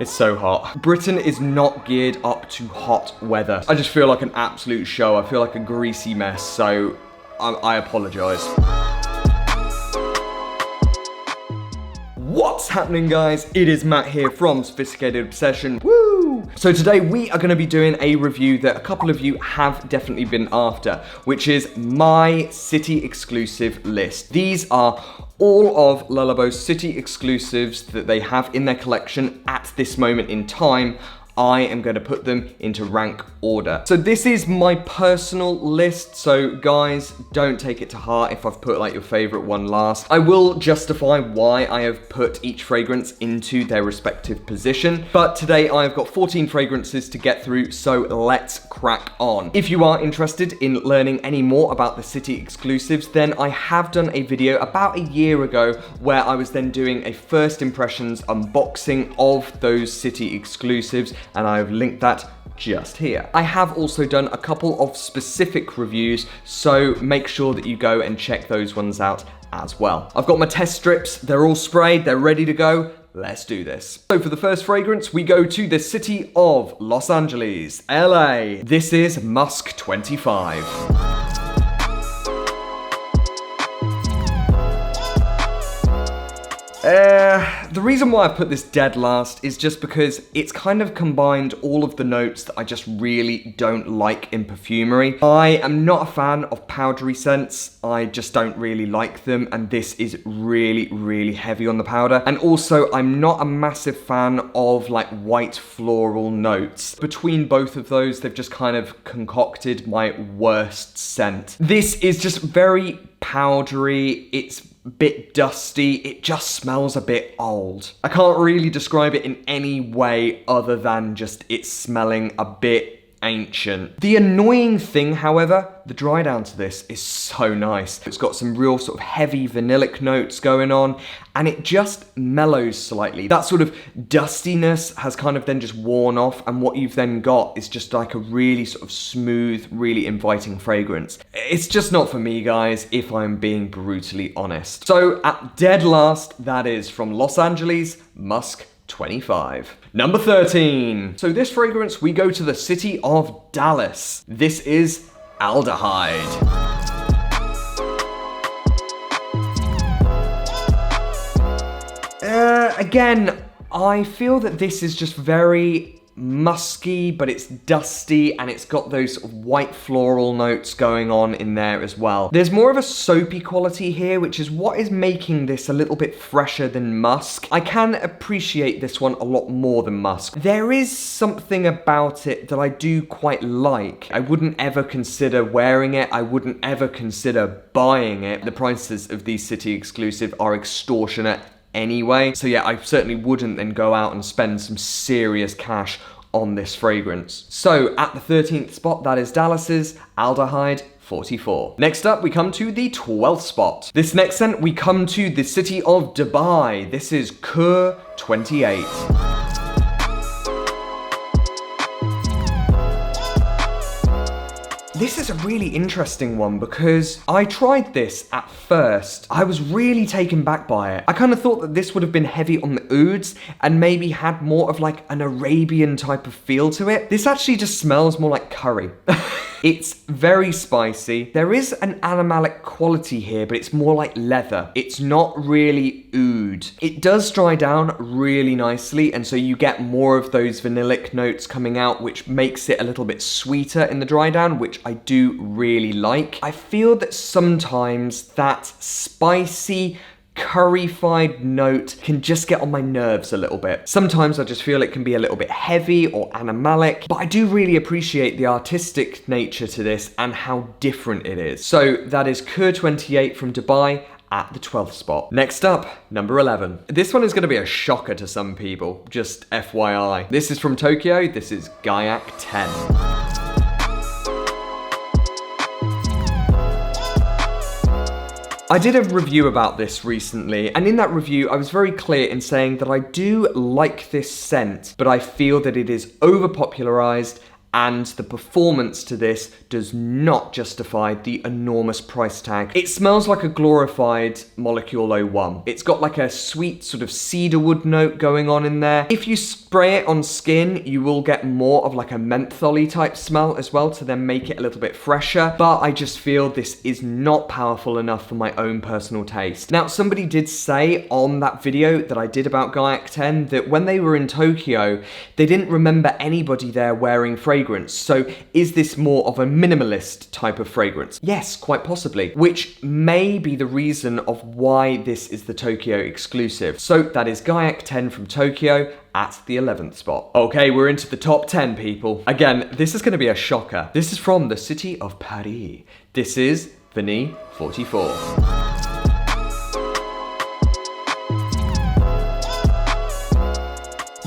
It's so hot. Britain is not geared up to hot weather. I just feel like an absolute show. I feel like a greasy mess, so I apologize. What's happening, guys? It is Matt here from Sophisticated Obsession. Woo! So today we are going to be doing a review that a couple of you have definitely been after, which is my city exclusive list. These are all of Labo's city exclusives that they have in their collection at this moment in time. I am going to put them into rank order. So this is my personal list, so guys, don't take it to heart if I've put like your favorite one last. I will justify why I have put each fragrance into their respective position, but today I've got 14 fragrances to get through, so let's crack on. If you are interested in learning any more about the city exclusives, then I have done a video about a year ago where I was then doing a first impressions unboxing of those city exclusives, and I've linked that just here. I have also done a couple of specific reviews, so make sure that you go and check those ones out as well. I've got my test strips, they're all sprayed, they're ready to go. Let's do this. So for the first fragrance, we go to the city of Los Angeles, LA. This is Musc 25. The reason why I put this dead last is just because it's kind of combined all of the notes that I just really don't like in perfumery. I am not a fan of powdery scents. I just don't really like them, and this is really, really heavy on the powder. And also, I'm not a massive fan of like white floral notes. Between both of those, they've just kind of concocted my worst scent. This is just very powdery. It's bit dusty, it just smells a bit old. I can't really describe it in any way other than just it smelling a bit ancient. The annoying thing, however, the dry down to this is so nice. It's got some real sort of heavy vanillic notes going on, and it just mellows slightly. That sort of dustiness has kind of then just worn off, and what you've then got is just like a really sort of smooth, really inviting fragrance. It's just not for me, guys, if I'm being brutally honest. So at dead last, that is from Los Angeles, Musc 25. Number 13. So this fragrance, we go to the city of Dallas. This is Aldehyde. Again, I feel that this is just very musky, but it's dusty, and it's got those sort of white floral notes going on in there as well. There's more of a soapy quality here, which is what is making this a little bit fresher than musk. I can appreciate this one a lot more than musk. There is something about it that I do quite like. I wouldn't ever consider wearing it. I wouldn't ever consider buying it. The prices of these city exclusive are extortionate anyway. So yeah, I certainly wouldn't then go out and spend some serious cash on this fragrance. So at the 13th spot, that is Dallas's Aldehyde 44. Next up, we come to the 12th spot. This next scent, we come to the city of Dubai. This is Cuir 28. This is a really interesting one because I tried this at first. I was really taken back by it. I kind of thought that this would have been heavy on the ouds and maybe had more of like an Arabian type of feel to it. This actually just smells more like curry. It's very spicy. There is an animalic quality here, but it's more like leather. It's not really oud. It does dry down really nicely, and so you get more of those vanillic notes coming out, which makes it a little bit sweeter in the dry down, which I do really like. I feel that sometimes that spicy, curry-fied note can just get on my nerves a little bit. Sometimes I just feel it can be a little bit heavy or animalic, but I do really appreciate the artistic nature to this and how different it is. So that is Cuir 28 from Dubai at the 12th spot. Next up, number 11. This one is going to be a shocker to some people, just FYI. This is from Tokyo. This is Gaiac 10. I did a review about this recently, and in that review I was very clear in saying that I do like this scent, but I feel that it is overpopularized and the performance to this does not justify the enormous price tag. It smells like a glorified Molecule 01. It's got like a sweet sort of cedarwood note going on in there. If you spray it on skin, you will get more of like a mentholy type smell as well to then make it a little bit fresher, but I just feel this is not powerful enough for my own personal taste. Now, somebody did say on that video that I did about Gaiac 10 that when they were in Tokyo, they didn't remember anybody there wearing fragrance. So is this more of a minimalist type of fragrance? Yes, quite possibly, which may be the reason of why this is the Tokyo exclusive. So that is Gaiac 10 from Tokyo at the 11th spot. Okay, we're into the top 10, people. Again, this is going to be a shocker. This is from the city of Paris. This is Vanille 44.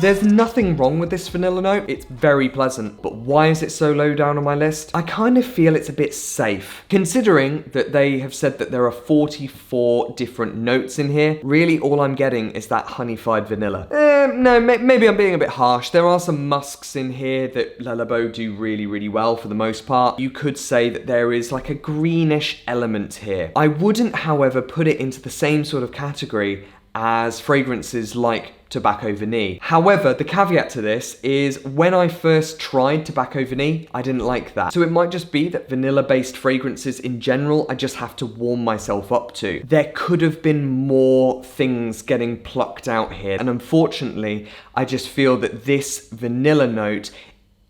There's nothing wrong with this vanilla note, it's very pleasant, but why is it so low down on my list? I kind of feel it's a bit safe. Considering that they have said that there are 44 different notes in here, really all I'm getting is that honey-fied vanilla. No, maybe I'm being a bit harsh. There are some musks in here that Labo do really, really well for the most part. You could say that there is like a greenish element here. I wouldn't, however, put it into the same sort of category as fragrances like Tobacco Vanille. However, the caveat to this is when I first tried Tobacco Vanille, I didn't like that. So it might just be that vanilla-based fragrances in general, I just have to warm myself up to. There could have been more things getting plucked out here, and unfortunately, I just feel that this vanilla note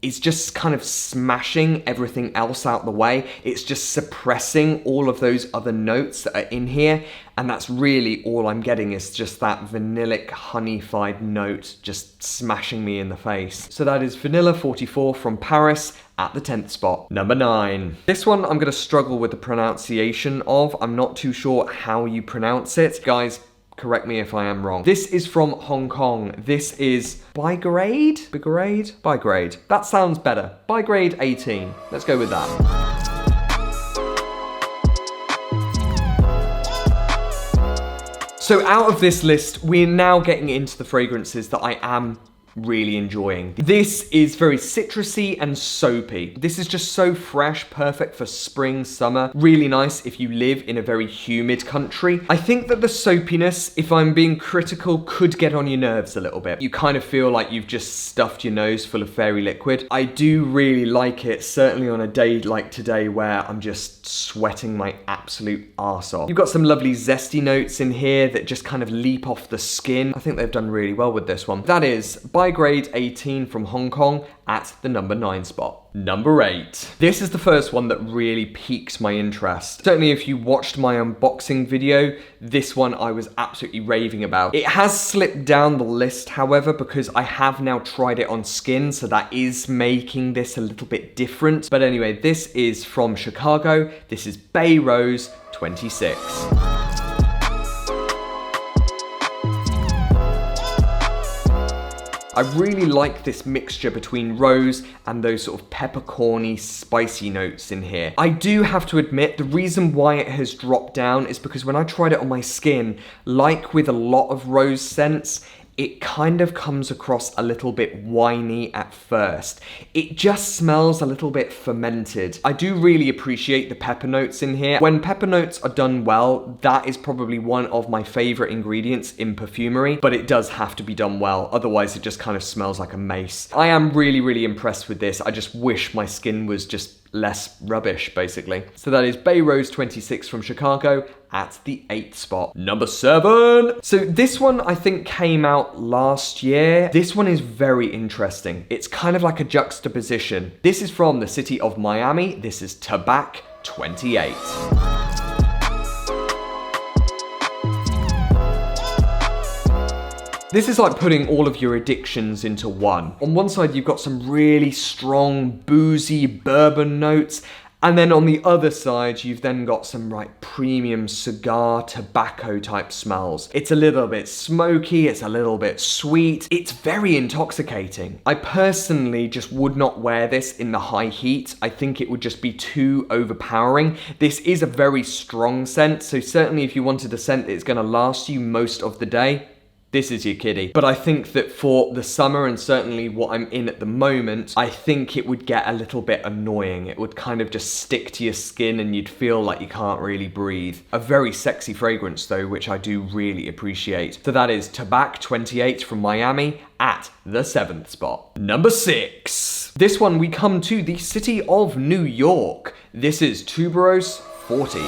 is just kind of smashing everything else out the way. It's just suppressing all of those other notes that are in here, and that's really all I'm getting is just that vanillic honey-fied note just smashing me in the face. So that is Vanilla 44 from Paris at the 10th spot. Number 9. This one I'm gonna struggle with the pronunciation of. I'm not too sure how you pronounce it. Guys, correct me if I am wrong. This is from Hong Kong. This is Bigarade? Bigarade. That sounds better. Bigarade 18. Let's go with that. So out of this list, we're now getting into the fragrances that I am really enjoying. This is very citrusy and soapy. This is just so fresh, perfect for spring, summer. Really nice if you live in a very humid country. I think that the soapiness, if I'm being critical, could get on your nerves a little bit. You kind of feel like you've just stuffed your nose full of fairy liquid. I do really like it, certainly on a day like today where I'm just sweating my absolute arse off. You've got some lovely zesty notes in here that just kind of leap off the skin. I think they've done really well with this one. That is Bigarade 18 from Hong Kong at the number 9 spot. Number 8. This is the first one that really piqued my interest. Certainly if you watched my unboxing video, this one I was absolutely raving about. It has slipped down the list, however, because I have now tried it on skin, so that is making this a little bit different. But anyway, this is from Chicago. This is Baie Rose 26. I really like this mixture between rose and those sort of peppercorny, spicy notes in here. I do have to admit, the reason why it has dropped down is because when I tried it on my skin, like with a lot of rose scents, it kind of comes across a little bit winey at first. It just smells a little bit fermented. I do really appreciate the pepper notes in here. When pepper notes are done well, that is probably one of my favorite ingredients in perfumery, but it does have to be done well. Otherwise, it just kind of smells like a mace. I am really, really impressed with this. I just wish my skin was just less rubbish, basically. So that is Baie Rose 26 from Chicago at the 8th spot. Number 7. So this one I think came out last year. This one is very interesting. It's kind of like a juxtaposition. This is from the city of Miami. This is Tabac 28. This is like putting all of your addictions into one. On one side, you've got some really strong, boozy bourbon notes, and then on the other side, you've then got some like premium cigar, tobacco type smells. It's a little bit smoky, it's a little bit sweet. It's very intoxicating. I personally just would not wear this in the high heat. I think it would just be too overpowering. This is a very strong scent, so certainly if you wanted a scent that's gonna last you most of the day, this is your kiddie. But I think that for the summer and certainly what I'm in at the moment, I think it would get a little bit annoying. It would kind of just stick to your skin and you'd feel like you can't really breathe. A very sexy fragrance though, which I do really appreciate. So that is Tabac 28 from Miami at the 7th spot. Number 6. This one we come to the city of New York. This is Tubereuse 40.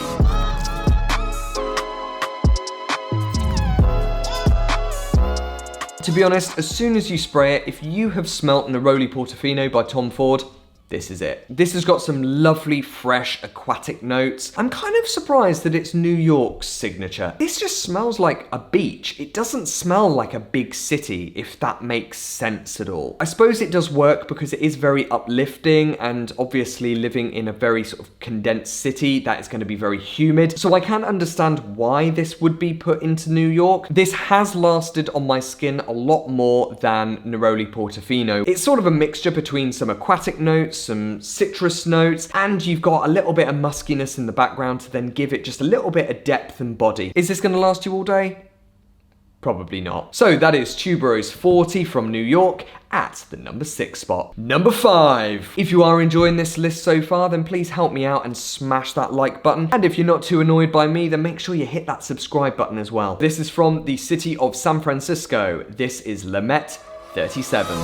To be honest, as soon as you spray it, if you have smelt Neroli Portofino by Tom Ford, this is it. This has got some lovely, fresh, aquatic notes. I'm kind of surprised that it's New York's signature. This just smells like a beach. It doesn't smell like a big city, if that makes sense at all. I suppose it does work because it is very uplifting, and obviously living in a very sort of condensed city, that is going to be very humid. So I can understand why this would be put into New York. This has lasted on my skin a lot more than Neroli Portofino. It's sort of a mixture between some aquatic notes, some citrus notes, and you've got a little bit of muskiness in the background to then give it just a little bit of depth and body. Is this going to last you all day? Probably not. So that is Tubereuse 40 from New York at the number 6 spot. Number 5. If you are enjoying this list so far, then please help me out and smash that like button. And if you're not too annoyed by me, then make sure you hit that subscribe button as well. This is from the city of San Francisco. This is Limette 37.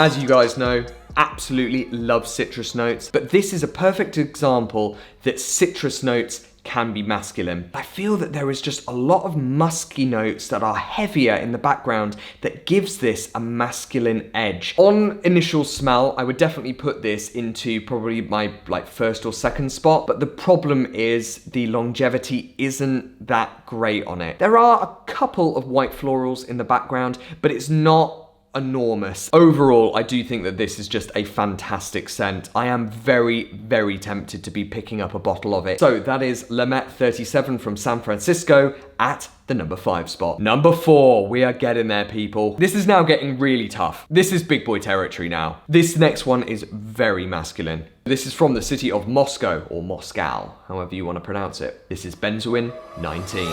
As you guys know, absolutely love citrus notes, but this is a perfect example that citrus notes can be masculine. I feel that there is just a lot of musky notes that are heavier in the background that gives this a masculine edge. On initial smell, I would definitely put this into probably my first or second spot, but the problem is the longevity isn't that great on it. There are a couple of white florals in the background, but it's not enormous. Overall, I do think that this is just a fantastic scent. I am very, very tempted to be picking up a bottle of it. So that is Limette 37 from San Francisco at the number 5 spot. Number 4, we are getting there, people. This is now getting really tough. This is big boy territory now. This next one is very masculine. This is from the city of Moscow, or Moscow, however you want to pronounce it. This is Benjoin 19.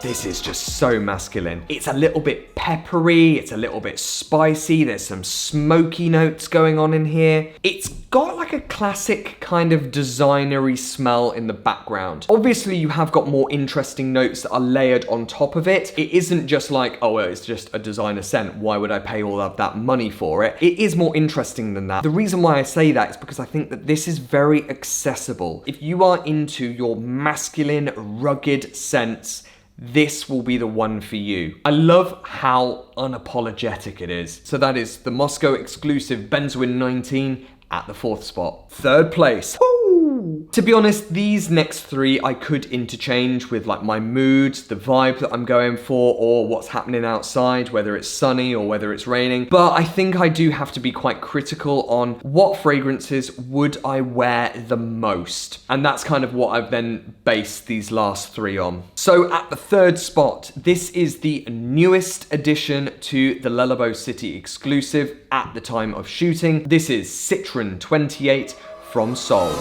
This is just so masculine. It's a little bit peppery, it's a little bit spicy, there's some smoky notes going on in here. It's got like a classic kind of designery smell in the background. Obviously, you have got more interesting notes that are layered on top of it. It isn't just like, oh, well, it's just a designer scent. Why would I pay all of that money for it? It is more interesting than that. The reason why I say that is because I think that this is very accessible. If you are into your masculine, rugged scents, this will be the one for you. I love how unapologetic it is. So that is the Moscow exclusive Benjoin 19 at the 4th spot. 3rd place. Woo! To be honest, these next 3 I could interchange with like my mood, the vibe that I'm going for, or what's happening outside, whether it's sunny or whether it's raining. But I think I do have to be quite critical on what fragrances would I wear the most. And that's kind of what I've then based these last 3 on. So at the 3rd spot, this is the newest addition to the Labo City Exclusive at the time of shooting. This is Citron 28 from Seoul.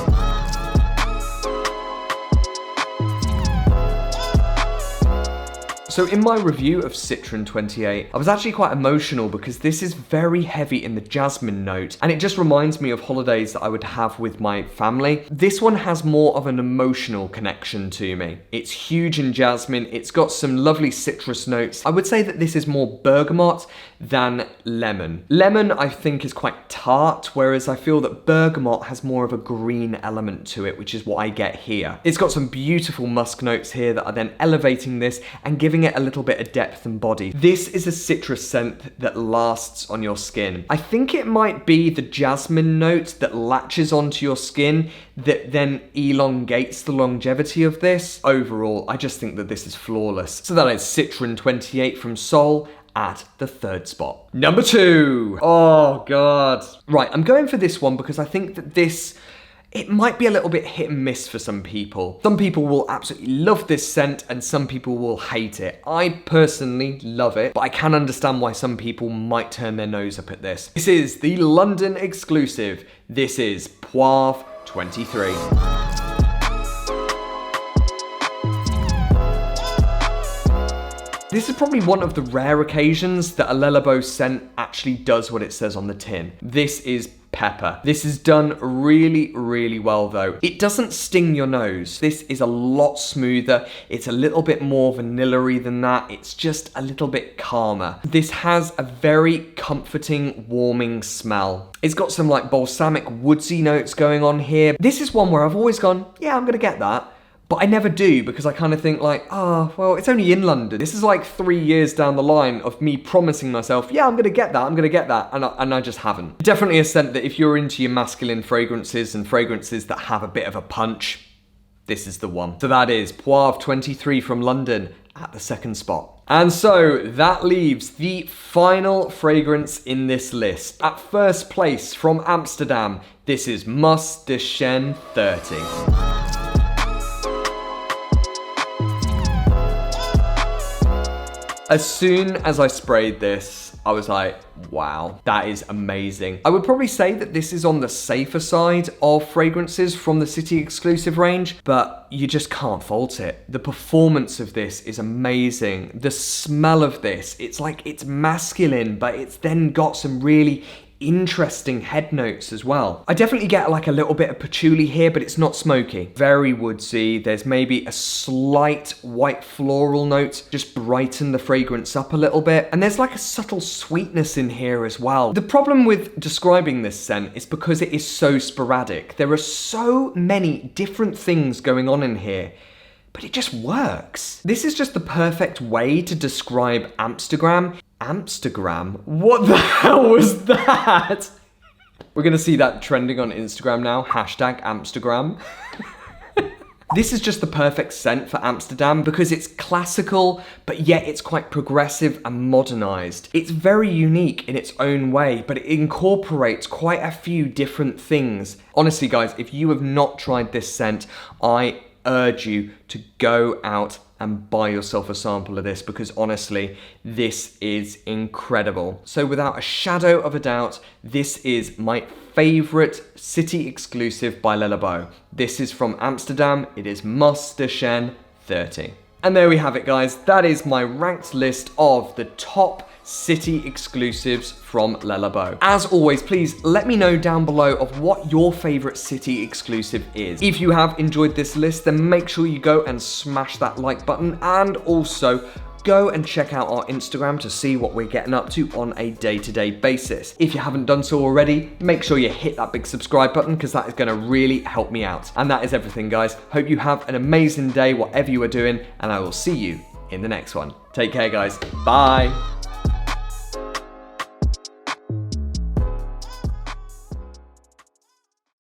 So in my review of Citron 28, I was actually quite emotional because this is very heavy in the jasmine note, and it just reminds me of holidays that I would have with my family. This one has more of an emotional connection to me. It's huge in jasmine, it's got some lovely citrus notes. I would say that this is more bergamot than lemon. Lemon, I think, is quite tart, whereas I feel that bergamot has more of a green element to it, which is what I get here. It's got some beautiful musk notes here that are then elevating this and giving it a little bit of depth and body. This is a citrus scent that lasts on your skin. I think it might be the jasmine note that latches onto your skin that then elongates the longevity of this. Overall, I just think that this is flawless. So that is Citron 28 from Seoul at the 3rd spot. Number 2. Oh God. Right, I'm going for this one because I think that this it might be a little bit hit and miss for some people. Some people will absolutely love this scent and some people will hate it. I personally love it, but I can understand why some people might turn their nose up at this. This is the London exclusive. This is Poivre 23. This is probably one of the rare occasions that a Le Labo scent actually does what it says on the tin. This is pepper. This is done really, really well though. It doesn't sting your nose. This is a lot smoother. It's a little bit more vanilla-y than that. It's just a little bit calmer. This has a very comforting, warming smell. It's got some like balsamic woodsy notes going on here. This is one where I've always gone, yeah, I'm gonna get that. But I never do because I kind of think like, well, it's only in London. This is like 3 years down the line of me promising myself, yeah, I'm gonna get that, and I just haven't. Definitely a scent that if you're into your masculine fragrances and fragrances that have a bit of a punch, this is the one. So that is Poivre 23 from London at the second spot. And so that leaves the final fragrance in this list. At first place from Amsterdam, this is Musc de Chene 30. As soon as I sprayed this, I was like, wow, that is amazing. I would probably say that this is on the safer side of fragrances from the City Exclusive range, but you just can't fault it. The performance of this is amazing. The smell of this, it's like it's masculine, but it's then got some really interesting head notes as well. I definitely get like a little bit of patchouli here, but it's not smoky. Very woodsy. There's maybe a slight white floral note, just brighten the fragrance up a little bit. And there's like a subtle sweetness in here as well. The problem with describing this scent is because it is so sporadic. There are so many different things going on in here, but it just works. This is just the perfect way to describe Amsterdam. Amsterdam? What the hell was that? We're gonna see that trending on Instagram now, hashtag Amsterdam. This is just the perfect scent for Amsterdam because it's classical, but yet it's quite progressive and modernized. It's very unique in its own way, but it incorporates quite a few different things. Honestly, guys, if you have not tried this scent, I urge you to go out and buy yourself a sample of this because honestly, this is incredible. So without a shadow of a doubt, this is my favorite City Exclusive by Le Labo. This is from Amsterdam. It is Musc de Chene 30. And there we have it, guys. That is my ranked list of the top City Exclusives from Le Labo. As always, please let me know down below of what your favorite City Exclusive is. If you have enjoyed this list, then make sure you go and smash that like button, and also go and check out our Instagram to see what we're getting up to on a day-to-day basis. If you haven't done so already, make sure you hit that big subscribe button because that is going to really help me out. And that is everything, guys. Hope you have an amazing day, whatever you are doing, and I will see you in the next one. Take care, guys. Bye.